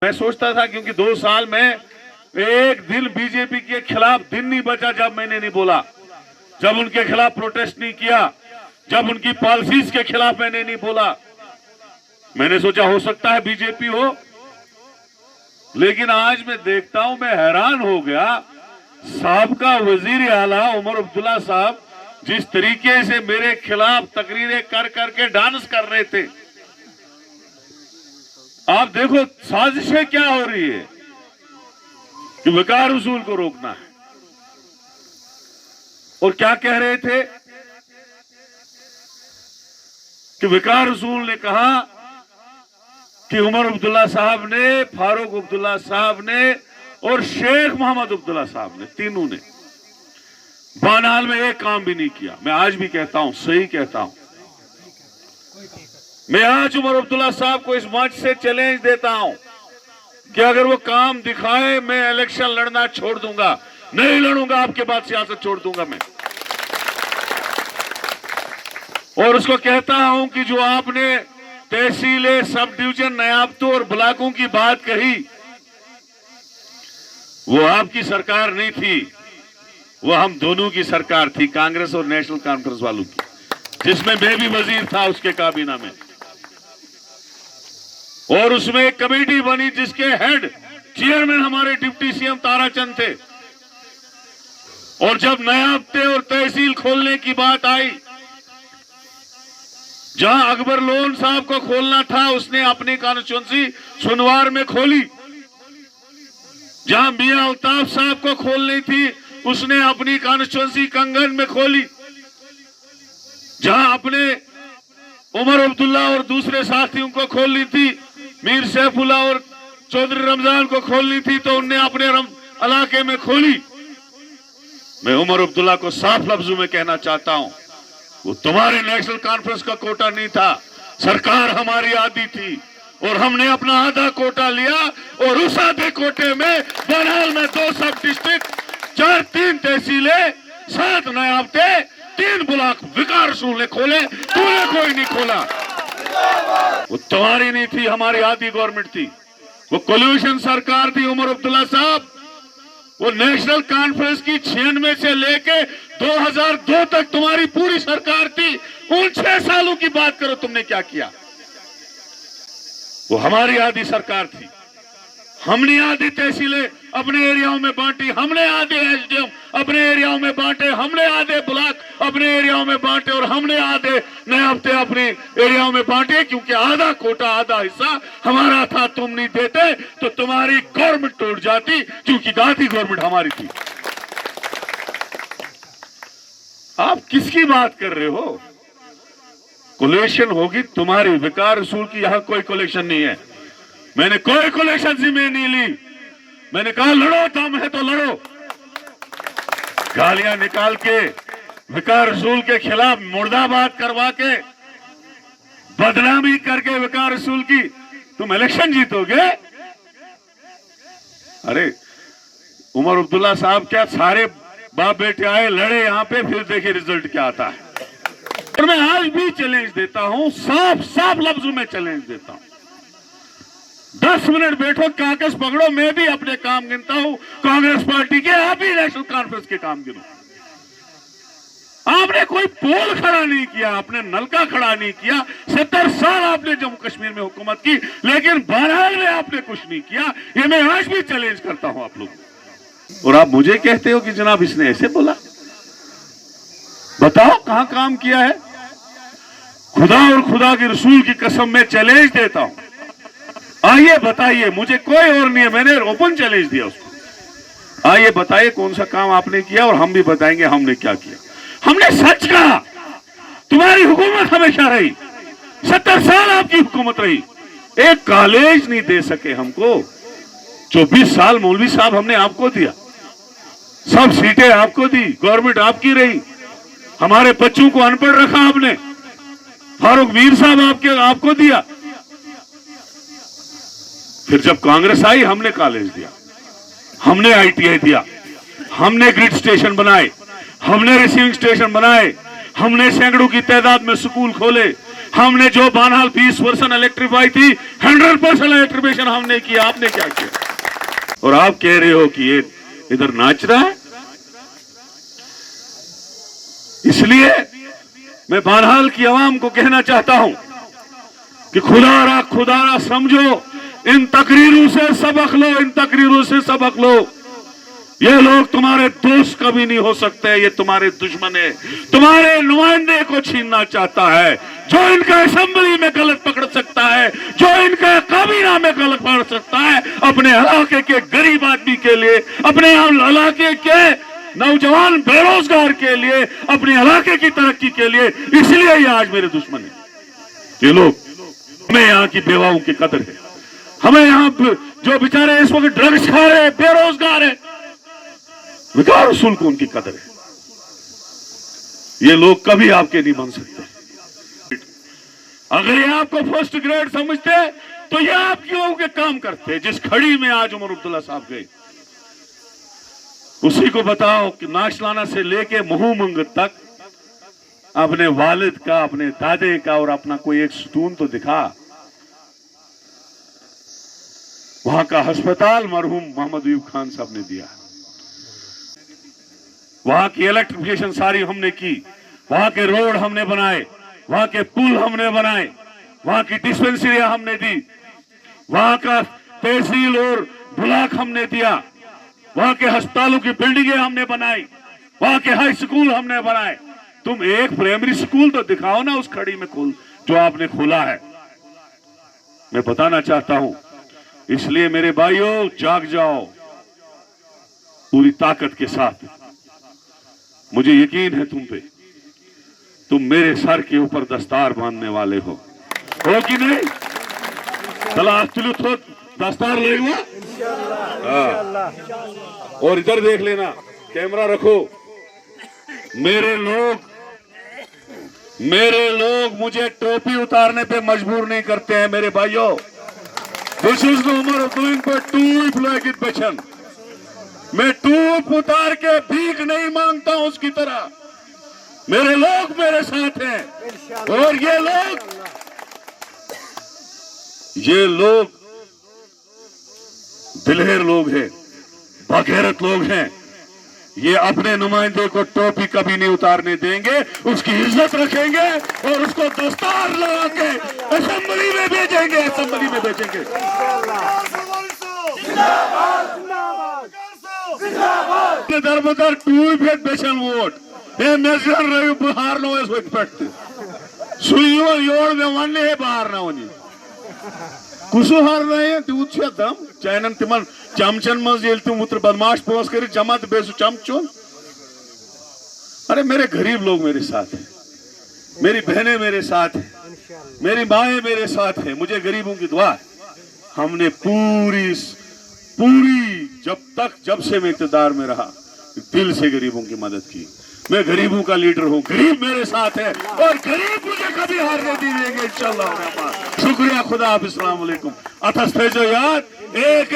मैं सोचता था क्योंकि 2 साल में एक दिन बीजेपी के खिलाफ दिन नहीं बचा जब मैंने नहीं बोला, जब उनके खिलाफ प्रोटेस्ट नहीं किया, जब उनकी पॉलिसीज के खिलाफ मैंने नहीं बोला। मैंने सोचा हो सकता है बीजेपी हो, लेकिन आज मैं देखता हूं, मैं हैरान हो गया। साबका वजीर आला उमर अब्दुल्ला साहब जिस तरीके से मेरे खिलाफ तकरीरें कर करके डांस कर रहे थे, आप देखो साजिशें क्या हो रही है कि वकार उसूल को रोकना है। और क्या कह रहे थे कि वकार उसूल ने कहा कि उमर अब्दुल्ला साहब ने, फारूक अब्दुल्ला साहब ने और शेख मोहम्मद अब्दुल्ला साहब ने, तीनों ने बानाल में एक काम भी नहीं किया। मैं आज भी कहता हूं, सही कहता हूं, मैं आज उमर अब्दुल्ला साहब को इस मंच से चैलेंज देता हूं कि अगर वो काम दिखाए मैं इलेक्शन लड़ना छोड़ दूंगा, नहीं लड़ूंगा, आपके बाद सियासत छोड़ दूंगा मैं। और उसको कहता हूं कि जो आपने तहसीलें, सब डिवीजन, नयाबतों और ब्लॉकों की बात कही, वो आपकी सरकार नहीं थी, वो हम दोनों की सरकार थी, कांग्रेस और नेशनल कॉन्फ्रेंस वालों की, जिसमें मैं भी वजीर था उसके काबीना में। और उसमें एक कमेटी बनी जिसके हेड चेयरमैन हमारे डिप्टी सीएम ताराचंद थे। और जब नयाबते और तहसील खोलने की बात आई, जहां अकबर लोन साहब को खोलना था उसने अपनी कॉन्स्टिट्यूंसी सुनवार में खोली, जहां मियां अल्ताफ साहब को खोलनी थी उसने अपनी कॉन्स्टिट्यूंसी कंगन में खोली, जहां अपने उमर अब्दुल्ला और दूसरे साथियों को खोलनी थी, मीर सैफुल्ला और चौधरी रमजान को खोलनी थी, तो उनने अपने इलाके में खोली। मैं उमर अब्दुल्ला को साफ लफ्जों में कहना चाहता हूं, वो तुम्हारे नेशनल कॉन्फ्रेंस का कोटा नहीं था, सरकार हमारी आधी थी और हमने अपना आधा कोटा लिया। और उस आधे कोटे में बहरहाल में 2 सब डिस्ट्रिक्ट, 3 तहसीलें, 7 नयाबते, 3 ब्लॉक वकार उसूल ने खोले, तूने कोई नहीं खोला। वो तुम्हारी नहीं थी, हमारी आधी गवर्नमेंट थी, वो कोलिशन सरकार थी उमर अब्दुल्ला साहब। वो नेशनल कॉन्फ्रेंस की 96 से लेके 2002 तक तुम्हारी पूरी सरकार थी। उन 6 सालों की बात करो, तुमने क्या किया? वो हमारी आधी सरकार थी, हमने आधी तहसीलें अपने एरियाओं में बांटी, हमने आधे एसडीएम अपने एरियाओं में बांटे, हमने आधे ब्लॉक अपने एरियाओं में बांटे और हमने आधे नयाबते अपने एरियाओं में बांटे, क्योंकि आधा कोटा, आधा हिस्सा हमारा था। तुम नहीं देते तो तुम्हारी गवर्नमेंट टूट जाती, क्योंकि आधी गवर्नमेंट हमारी थी। आप किसकी बात कर रहे हो? कोलेशन होगी तुम्हारी, वकार उसूल की यहां कोई कोलेशन नहीं है। मैंने कोई कोलेशन जिम्मे नहीं ली। मैंने कहा लड़ो, दम है तो लड़ो। गालियां निकाल के, वकार उसूल के खिलाफ मुर्दाबाद करवा के, बदनामी करके वकार उसूल की तुम इलेक्शन जीतोगे? अरे उमर अब्दुल्ला साहब क्या सारे बाप बेटे आए, लड़े यहां पे, फिर देखिए रिजल्ट क्या आता है। और मैं आज भी चैलेंज देता हूं, साफ साफ लफ्जों में चैलेंज देता हूं, 10 मिनट बैठो, कागज पकड़ो, मैं भी अपने काम गिनता हूं कांग्रेस पार्टी के, आप ही नेशनल कॉन्फ्रेंस के काम गिनो। आपने कोई पोल खड़ा नहीं किया, आपने नलका खड़ा नहीं किया। 70 साल आपने जम्मू कश्मीर में हुकूमत की, लेकिन बहरहाल में आपने कुछ नहीं किया। ये मैं आज भी चैलेंज करता हूं आप लोग। और आप मुझे कहते हो कि जनाब इसने ऐसे बोला। बताओ कहां काम किया है? खुदा और खुदा के रसूल की कसम में चैलेंज देता हूं, आइए बताइए, मुझे कोई और नहीं है, मैंने ओपन चैलेंज दिया उसको। आइए बताइए कौन सा काम आपने किया और हम भी बताएंगे हमने क्या किया। हमने सच कहा, तुम्हारी हुकूमत हमेशा रही, 70 साल आपकी हुकूमत रही, एक कॉलेज नहीं दे सके हमको। 24 साल मौलवी साहब हमने आपको दिया, सब सीटें आपको दी, गवर्नमेंट आपकी रही, हमारे बच्चों को अनपढ़ रखा आपने, फारूक मीर साहब आपको दिया। फिर जब कांग्रेस आई हमने कॉलेज दिया, हमने आईटीआई दिया, हमने ग्रिड स्टेशन बनाए, हमने रिसीविंग स्टेशन बनाए, हमने सैकड़ों की तादाद में स्कूल खोले, हमने जो बानहाल 20% इलेक्ट्रीफाई थी 100% इलेक्ट्रिफिकेशन हमने किया। आपने क्या किया? और आप कह रहे हो कि ये इधर नाच रहा है। इसलिए मैं बानहाल की आवाम को कहना चाहता हूं कि खुदारा समझो, इन तकरीरों से सबक लो, इन तकरीरों से सबक लो। ये लोग तुम्हारे दोस्त कभी नहीं हो सकते, ये तुम्हारे दुश्मन है। तुम्हारे नुमाइंदे को छीनना चाहता है, जो इनका असेंबली में गलत पकड़ सकता है, जो इनका काबीना में गलत पकड़ सकता है, अपने इलाके के गरीब आदमी के लिए, अपने इलाके के नौजवान बेरोजगार के लिए, अपने इलाके की तरक्की के लिए। इसलिए ये आज मेरे दुश्मन है ये लोग। हमें यहाँ की बेवाओं की कदर है, हमें यहाँ जो बेचारे इस वक्त ड्रग्स खा रहे हैं, बेरोजगार है, बेकार रसूल को उनकी कदर है। ये लोग कभी आपके नहीं बन सकते। अगर ये आपको फर्स्ट ग्रेड समझते तो ये आपके लोगों के काम करते। जिस खड़ी में आज उमर अब्दुल्ला साहब गए, उसी को बताओ कि नाशलाना से लेके मुहूमंग तक अपने वालिद का, अपने दादे का और अपना कोई एक सुतून तो दिखा। वहां का अस्पताल मरहूम मोहम्मद अयूब खान साहब ने दिया। वहां की इलेक्ट्रिफिकेशन सारी हमने की, वहां के रोड हमने बनाए, वहां के पुल हमने बनाए, वहां की डिस्पेंसरियां हमने दी, वहां का तहसील और ब्लॉक हमने दिया, वहां के अस्पतालों की बिल्डिंगें हमने बनाई, वहां के हाई स्कूल हमने बनाए। तुम एक प्राइमरी स्कूल तो दिखाओ ना उस खड़ी में खोल जो आपने खोला है। मैं बताना चाहता हूं, इसलिए मेरे भाइयों जाग जाओ पूरी ताकत के साथ। मुझे यकीन है तुम पे, तुम मेरे सर के ऊपर दस्तार बांधने वाले हो कि नहीं? चला तो दस्तार लेगा। और इधर देख लेना, कैमरा रखो। मेरे लोग मुझे टोपी उतारने पे मजबूर नहीं करते हैं मेरे भाइयों। This is the Umar of doing पर टू फ्लैग बचन। मैं टूप उतार के भीख नहीं मांगता हूं उसकी तरह। मेरे लोग मेरे साथ हैं और ये लोग दिलहेर लोग हैं, बगैरत लोग हैं। ये अपने नुमाइंदे को टोपी कभी नहीं उतारने देंगे, उसकी इज्जत रखेंगे और उसको दस्तार लगा के असेंबली में भेजेंगे, दरबदर टूट बेचन वोट मे बाहर योड़ में वन बाहर वन कुसु हार तूत दम चाहन तिमन चमचन मज तुम उतर बदमाश पोस कर जमा तो बे चमचोन। अरे मेरे गरीब लोग मेरे साथ हैं, मेरी बहनें मेरे साथ हैं, मेरी माएँ मेरे साथ हैं। मुझे गरीबों की दुआ है। हमने पूरी जब से मैं इक़्तिदार में रहा दिल से गरीबों की मदद की। मैं गरीबों का लीडर हूँ, गरीब मेरे साथ है और गरीब मुझे कभी हारने देंगे इंशाअल्लाह। शुक्रिया, खुदा हाफ़िज़, अस्सलाम वालेकुम। अथस्ते जो याद एक